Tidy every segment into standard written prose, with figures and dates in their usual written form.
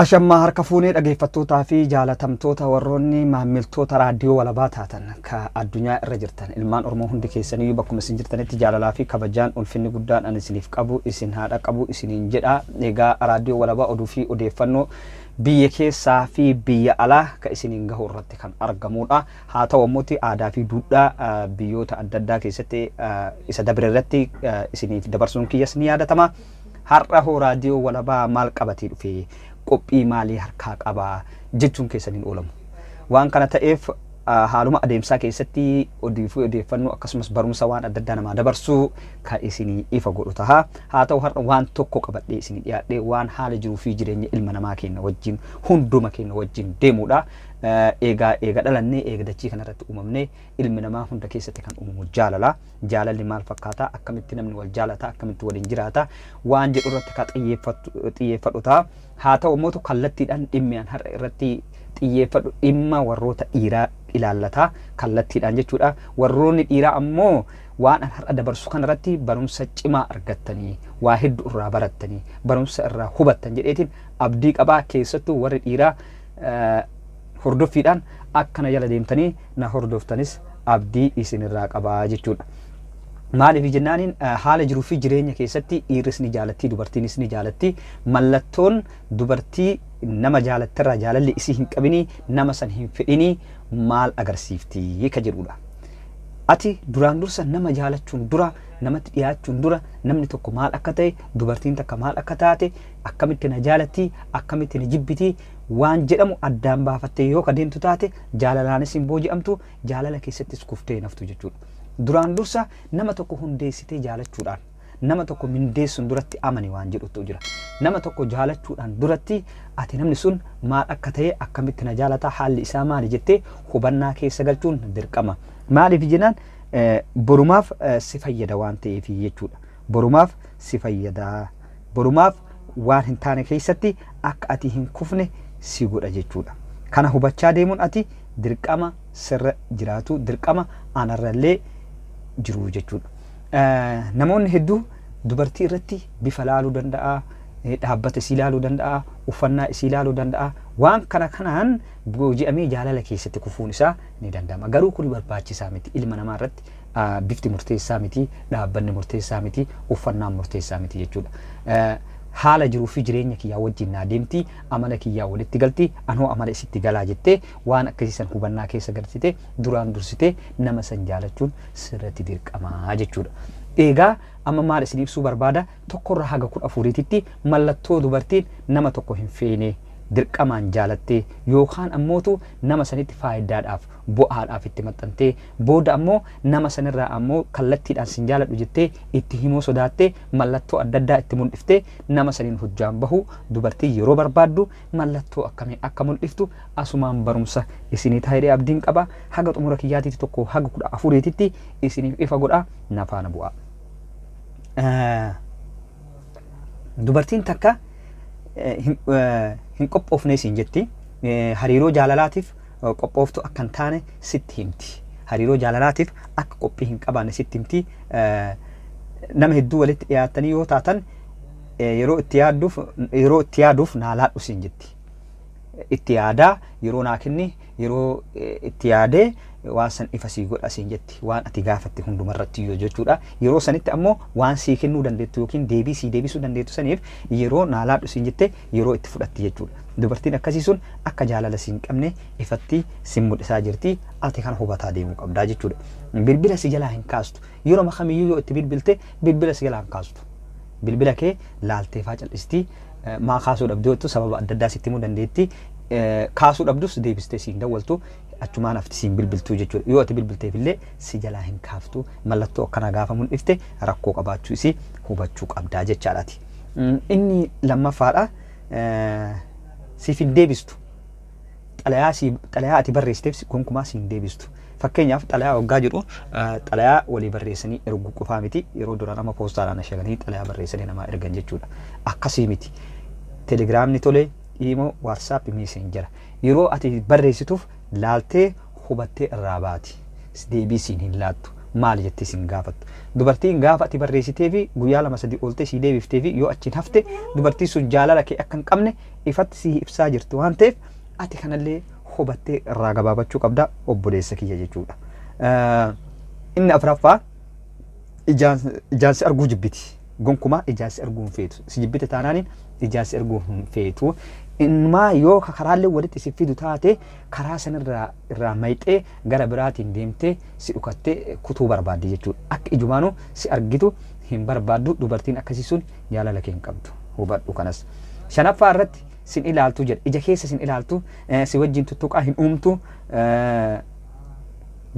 Ashammaa harka fuunee dhaggeeffattootaa fi jaalatamtoota warroonni maamiltoota raadiyoo walabaa taatan ka addunyaa irra jirtan ilmaan Oromoo hundi keessanii bakkuma isin jirtanitti jaalalaa fi kabajaan ulfinni guddaan ani isiniif qabu isin haadha qabu isiniin jedha. Egaa raadiyoo walabaa oduu fi odeeffannoo biyya keessaa fi biyya alaa ka isiniin gahu irratti kan argamudha. Haa ta'u immoo aadaa fi duudhaa biyyoota adda addaa keessatti isa dabre irratti isiniif dabarsuun kiyyas ni yaadatama. Har'a hoo raadiyoo walabaa maal qabatee dhufe? Qophii maalii harkaa qabaa jechuun keessaniin oolamu. Waan kana ta'eef haaluma adeemsaa keessatti odeeffannoo akkasumas barumsa waan adda addaa namaa dabarsuu kan isinii ifa godhu taha. Haa ta'u har'a waan tokko qabadhee isinii dhiyaadhee waan haala jiruu fi jireenya ilma namaa keenya wajjin hunduma keenya wajjin deemuudha. Eega dhalannee eega dachii kanarratti uumamnee ilmi namaa hunda keessatti kan uumamu jaalala. Jaalalli maal fakkaata? Akkamitti namni wal jaalata? Akkamitti waliin jiraata? Waan jedhu irratti kan xiyyeeffadhu ta'a. Haa ta'u immoo kallattiidhaan dhimmiyan har'a irratti xiyyeeffadhu dhimma warroota dhiiraa ilaallata kallattiidhaan jechuudha. Warroonni dhiiraa ammoo waan har'a dabarsu kanarratti barumsa cimaa argattanii waa hedduu irraa barattanii barumsa irraa hubattan jedheetiin abdii qabaa. Keessattuu warri dhiiraa hordoffiidhaan akkana jala deemtanii na hordoftanis abdii isinirraa qabaa jechuudha. Maaliif jennaaniin haala jiruu fi jireenya keessatti dhiirris ni jaalatti dubartiinis ni jaalatti. Mallattoon dubartii nama jaalattirraa jaalalli isii hin qabinii nama san hin fedhinii maal agarsiifti ka jedhudha. Ati duraan dursa nama jaalachuun dura namatti dhiyaachuun dura namni tokko maal akka ta'e dubartiin takka maal akka taate akkamitti na jaalatti akkamitti na jibbiti waan jedhamu addaan baafattee yoo adeemtu taate jaalalaanis hin booji'amtu jaalala keessattis kuftee naftu jechuudha. Duraan dursa nama tokko hundeessitee jaalachuudhaan nama tokko mindeessuun duratti amani waan jedhutu jira. Nama tokko jaalachuudhaan duratti ati namni sun maal akka ta'e akkamitti na jaalata haalli isaa maali jettee hubannaa keessa galchuun dirqama. Maaliif jennaan borumaaf si fayyada waan ta'eef jechuudha. Borumaaf si fayyada. Borumaaf waan hin taane keessatti akka ati hin kufne si godha jechuudha. Kana hubachaa deemuun ati dirqama sirra jiraatu dirqama anarrallee jiru jechuudha. Namoonni hedduu dubartii irratti bifa laaluu danda'a, dhaabbata isii laaluu danda'a, uffannaa isii laaluu danda'a. Waan kanaan booji'amee jaalala keessatti kufuun isaa ni danda'ama. Garuu kun barbaachisaa miti. Ilma namaa irratti bifti murteessaa miti, dhaabbanni murteessaa miti, uffannaan murteessaa miti jechuudha. Haala jiruu fi jireenya kiyyaa wajjin naa deemti, amala kiyyaa walitti galti, anoo amala isitti galaa jettee waan akkasiisan hubannaa keessa galchite duraan dursitee nama san jaalachuun sirratti dirqamaa jechuudha. Egaa amma maal isin ibsuu barbaada? Tokkorraa haga 14tti mallattoo dubartiin nama tokko hin feene dirqamaan jaalattee yookaan ammootu nama sanitti faayidaadhaaf bu'aadhaaf itti maxxantee booda ammoo nama sanirraa ammoo kallattiidhaan sin jaaladhu jettee itti himuu sodaattee mallattoo adda addaa itti mul'iftee nama saniin hojjaan bahu dubartii yeroo barbaaddu mallattoo akkamii akka mul'iftu asumaan barumsa isinii taa'ee abdiin qaba. Haga xumura kiyyaatiitti tokko haga 14tti isiniif ifa godha na faana bu'a. Dubartiin takka hin qophoofne siin jetti. Hariiroo jaalalaatiif qophooftu akka hin taane sitti himti. Hariiroo jaalalaatiif akka qophii hin qabaanne sitti himti. Nama hedduu walitti dhiyaatanii yoo taatan yeroo itti yaaduuf naa laadhu siin jetti. Itti yaadaa yeroo naa kenni yeroo itti yaadee waan san ifa sii godha siin jetti. Waan ati gaafatte hundumarratti yoo jechuudha. Yeroo sanitti ammoo waan sii kennuu dandeettu yookiin deebii sii deebisuu dandeettu saniif yeroo naa laadhu siin jette yeroo itti fudhatti jechuudha. Dubartiin akkasii sun akka jaalala siin qabne ifatti sin mul'isaa jirti. Ati kana hubataa deemuu qabdaa jechuudha. Bilbila si jalaa hin kaastu. Yeroo kamiyyuu yoo itti bilbilte bilbila si jalaa hin kaastu. Bilbila kee laaltee faa cal'isti. Maa kaasuu dhabdee wattu sababa adda addaa sitti himuu dandeetti. Kaasuu dhabdus deebistee siin dawwaltu achumaan hafti siin bilbiltuu jechuudha. Yoo ati bilbilteef illee si jalaa hin kaaftu. Mallattoo akkana gaafa mul'ifte rakkoo qabaachuu isii hubachuu qabdaa jechaadhaati. Inni lammaffaadha. Siif hin deebistu. Xalayaa ati barreessiteef gonkumaa siin deebistu. Fakkeenyaaf xalayaa waggaa jedhu xalayaa walii barreessanii erguu qofaa miti. Yeroo dura nama poostaadhaan ashaganii xalayaa barreessanii namaa ergan jechuudha. Akkasii miti. Telegiraamni tolee, Imo, WhatsApp, Messenger. Yeroo ati barreessituuf laaltee hubattee irraa baati. Deebii siin hin laattu. maali jettee sin gaafattu. Dubartiin gaafa ati barreessitee fi guyyaa 2-3 oolte si deebiftee fi yoo achiin hafte dubartiin sun jaalala kee akka hin qabne ifatti si ibsaa jirti waan ta'eef ati kanallee hubattee irraa gabaabachuu qabda obboleessa kiyya jechuudha. Inni afuraffaa ijaansi arguu jibbiti. Gonkumaa ijaansi arguu hin feetu. Si jibbite taanaaniin ijaansi arguu hin feetu. Innumaa yoo karaallee walitti si fidu taate karaa sanarraa irraa mayxee gara biraatiin deemtee si dhukattee kutuu barbaaddi jechuudha. Akka ijumaanuu si argitu hin barbaaddu dubartiin akkasii sun jaalala kee hin qabdu. Hubadhu kanas. Shanaffaa irratti sin ilaaltu jedha. Ija keessa sin ilaaltu si wajjin tuttuqaa hin uumtu.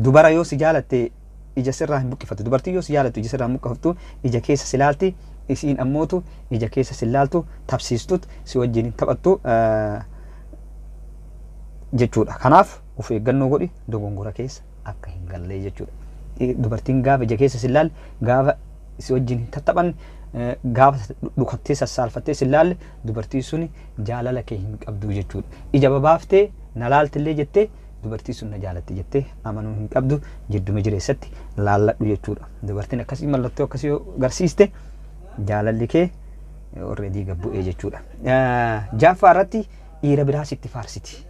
Dubara yoo si jaalatte ija sirraa hin buqqifatu. Dubartii yoo si jaalattu ija sirraa hin buqqifatu ija keessa si ilaalti. Isiin ammootu ija keessa si ilaaltu tapsiistut si wajjin hin taphattu jechuudha. Kanaaf of eeggannoo godhi dogongora keessa akka hin gallee jechuudha. Dubartiin gaafa ija keessa si ilaalle gaafa si wajjin hin tattaphanne gaafa dhukattee sassaalfattee si ilaalle dubartiin suni jaalala kee hin qabdu jechuudha. Ija babaaftee na laaltillee jettee dubartii sun na jaalatti jettee amanuu hin qabdu jidduma jireessatti laalladhu jechuudha. Dubartiin akkasii mallattoo akkasii yoo agarsiiste jaalalli kee already gabbu'ee jechuudha. Jaaffaa irratti dhiira biraa sitti faarsiti.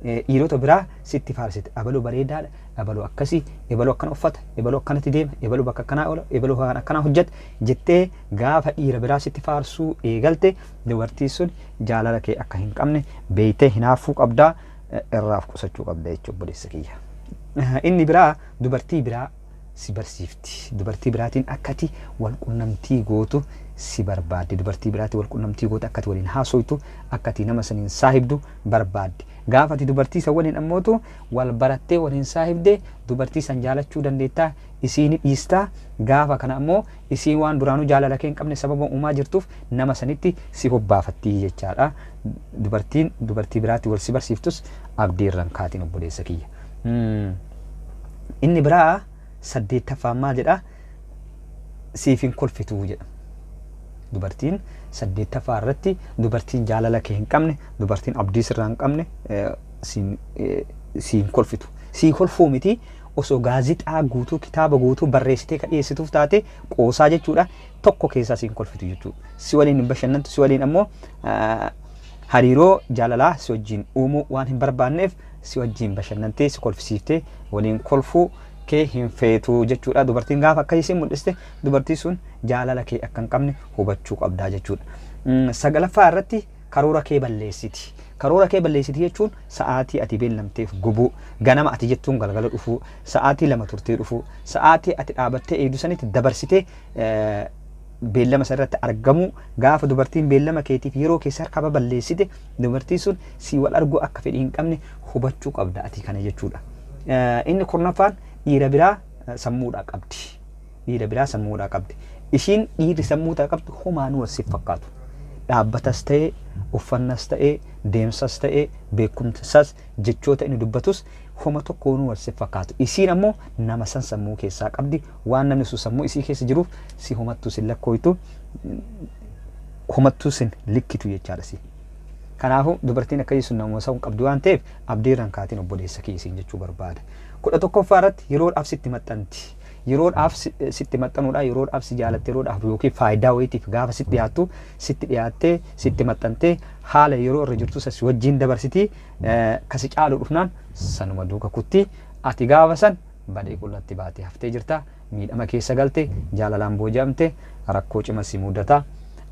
Dhiirota biraa sitti faarsiti. Abaluu bareedaadha. Abaluu akkasii. Abaluu akkana uffata. Abaluu akkanatti deema. Abaluu bakka akkanaa oola. Abaluu kan akkanaa hojjeta jettee gaafa dhiira biraa sitti faarsuu eegalte dubartii sun jaalala kee akka hin qabne beeytee hinaafuu qabdaa. Irraaf qusachuu qabda jechuudha obboleessa kiyya. Inni biraa dubartii biraa si barsiifti. Dubartii biraatiin akkati wal qunnamtii gootu si barbaaddi. Dubartii biraatiin wal qunnamtii gootu akkati waliin haasoytu akkati nama saniin saahibdu barbaaddi. Gaafa ati dubartii san waliin ammootu wal barattee waliin saahibdee dubartii san jaalachuu dandeettaa isiin dhiistaa. Gaafa kana ammoo isiin waan duraanuu jaalala kee hin qabne sababa uumaa jirtuuf nama sanitti si hobbaafattii jechaadha. Dubartiin dubartii biraatiin wal si barsiiftus abdii irraan kaatiin obboleessa kiyya. Inni biraa 8ffaan maal jedha? Siif hin kolfituu jedha. Dubartiin 8ffaa irratti dubartiin jaalala kee hin qabne dubartiin abdii sirraa hin qabne siin kolfitu. Sii kolfuu miti osoo gaazixaa guutuu kitaaba guutuu barreessitee ka dhiyeessituuf taate qoosaa jechuudha. Tokko keessaa siin kolfitu jechuudha. Si waliin hin bashannantu si waliin ammoo hariiroo jaalalaa si wajjin uumuu waan hin barbaanneef si wajjin bashannantee si kolfisiiftee waliin kolfuu kee hin feetu jechuudha. Dubartiin gaafa akkasii mul'iste dubartii sun jaalala kee akka hin qabne hubachuu qabdaa jechuudha. 9ffaa irratti karoora kee balleessiti. Karoora kee balleessiti jechuun sa'aatii ati beellamteef gubuu, ganama ati jettuun galgala dhufuu, sa'aatii 2 turtee dhufuu, sa'aatii ati dhaabattee eegdu sanitti dabarsitee beellama sanarratti argamu. Gaafa dubartiin beellama keetiif yeroo keessa harka balleessite dubartiin sun si wal argu akka fedhii hin qabne hubachuu qabda ati kana jechuudha. Inni 9ffaan dhiira biraa sammuudhaa qabdi. Dhiira biraa sammuudhaa qabdi. Ishiin dhiirri sammuudhaa qabdu homaanuu wal siif fakkaatu. Dhaabbatas ta'ee, uffannas ta'ee, deemsas ta'ee, beekumsas jechoota inni dubbatus homa tokkoonuu wal siif fakkaatu. Isiin ammoo nama san sammuu keessaa qabdi. Waan namni sun sammuu isii keessa jiruuf si homattuu sin lakkooytu, homattuu sin likkitu jechaadha si. Kanaafuu dubartiin akkasii sun namoota san qabdi waan ta'eef abdii irraan kaatiin obboleessa kee isiin jechuu barbaada. 11ffaa irratti yeroodhaaf sitti maxxanti. Yeroodhaaf sitti maxxanuudha. Yeroodhaaf si jaalatte yeroodhaaf yookiin faayidaa wayiitiif gaafa sitti dhiyaattu sitti dhiyaattee sitti maxxantee haala yeroo irra jirtu si wajjin dabarsitii kasi caalu dhufnaan sanuma duuka kutti ati gaafa san badee qullatti baatee haftee jirta. Miidhama keessa galte jaalalaan booji'amte rakkoo cima si mudata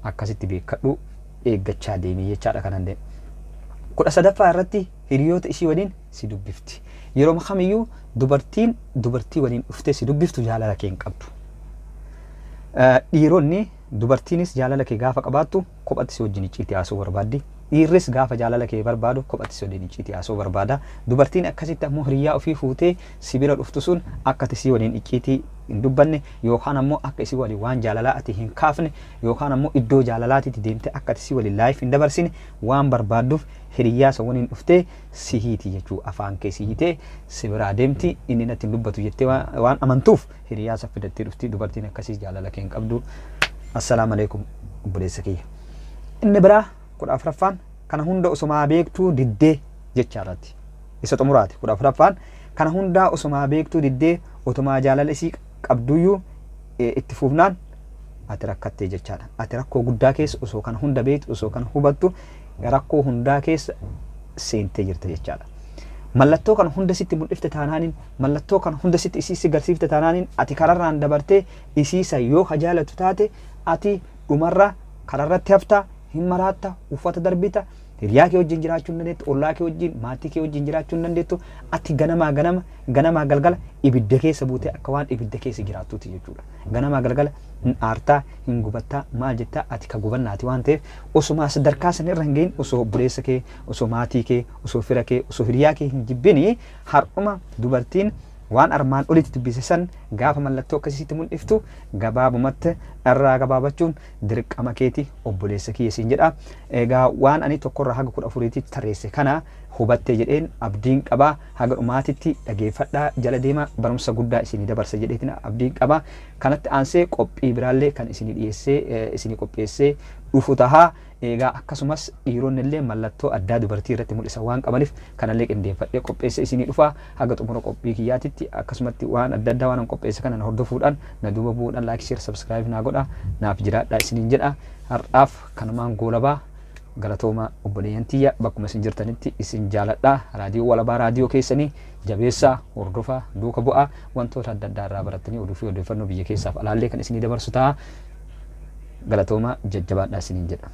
akkasitti beekadhu eeggachaa deemii jechaadha kanan deemu. 13ffaa irratti hiriyoota ishii waliin si dubbifti. Yeroo kamiyyuu dubartii waliin dhuftee si dubbiftu jaalala kee hin qabdu. Dhiironni dubartiinis jaalala kee gaafa qabaattu kophatti si wajjin icciitii haasoo barbaaddi. Dhiirris gaafa jaalala kee barbaadu kophatti si wajjin icciitii haasoo barbaada. Dubartiin akkasitti ammoo hiriyaa ofii fuutee si bira dhuftu sun akka ati si waliin icciitii hin dubbanne yookaan ammoo akka isii waliin waan jaalalaa ati hin kaafne yookaan ammoo iddoo jaalalaatiitti deemte akka ati si waliin laayif hin dabarsine waan barbaadduuf hiriyaa isa waliin dhuftee si hiiti jechuu afaan kee si hiitee si biraa deemti inni natti hin dubbatu jettee waan amantuuf hiriyaa isa fidattee dhufti. Dubartiin akkasii jaalala kee hin qabdu. Assalaamu alaikum obboleessa kiyya. Inni biraa 14ffaan kana hunda osumaa beektuu diddee jechaadhaati. Isa xumuraati 14ffaan kana hundaa osumaa beektuu diddee otumaa jaalala isii qabduyyuu itti fufnaan ati rakkattee jechaadha. Ati rakkoo guddaa keessa osoo kan hunda beektu osoo kan hubattu rakkoo hundaa keessa seentee jirta jechaadha. Mallattoo kan hunda sitti mul'ifte taanaanin mallattoo kan hunda sitti isii garsiifte taanaanin ati kararraan dabartee isiisa yoo jaalatu taate ati dhumarra kararratti hafta hin maraatta uffata darbita hiriyaa kee wajjin jiraachuu hin dandeettu ollaa kee wajjin maatii kee wajjin jiraachuu hin dandeettu ati ganamaa galgala ibidda keessa buutee akka waan ibidda keessa jiraattuuti jechuudha. Ganamaa galgala hin aartaa hin gubattaa maal jettaa ati ka gubannaati waan ta'eef osuma sadarkaa san irra hin gahin osoo obboleessa kee osoo maatii kee osoo fira kee osoo hiriyaa kee hin jibbini har'uma dubartiin waan armaan olitti dubbise san gaafa mallattoo akkasitti mul'iftu gabaabumatti irraa gabaabachuun dirqama keeti obboleessa kiyya siin jedha. Egaa waan ani tokkorraa haga 14tti tarreesse kana hubattee jedheen abdiin qabaa haga dhumaatitti dhageeffadhaa jala deema barumsa guddaa isinii dabarsa jedheetiin abdiin qabaa. Kanatti aansee qophii biraallee kan isinii dhiyeessee isinii qopheessee dhufu tahaa. Egaa akkasumas dhiironni illee mallattoo addaa dubartii irratti mul'isan waan qabaniif kanallee qindeeffadhee qopheesse isinii dhufaa haga xumura qophii kiyyaatitti akkasumatti waan adda addaa waan qopheesse kana na hordofuudhaan na duuba bu'uudhaan laayik sheer sabskiraayib naa godha naaf jiraadhaa isiniin jedha. Har'aaf kanumaan goolabaa galatooma obboleeyyan tiyya bakkuma isin jirtanitti isin jaaladhaa. Raadiyoo walabaa raadiyoo keessanii jabeessaa hordofaa duuka bu'aa wantoota adda addaa irraa barattanii oduu fi odeeffannoo biyya keessaaf alaallee kan isinii dabarsu ta'a. Galatooma jajjabaadhaa isiniin jedha.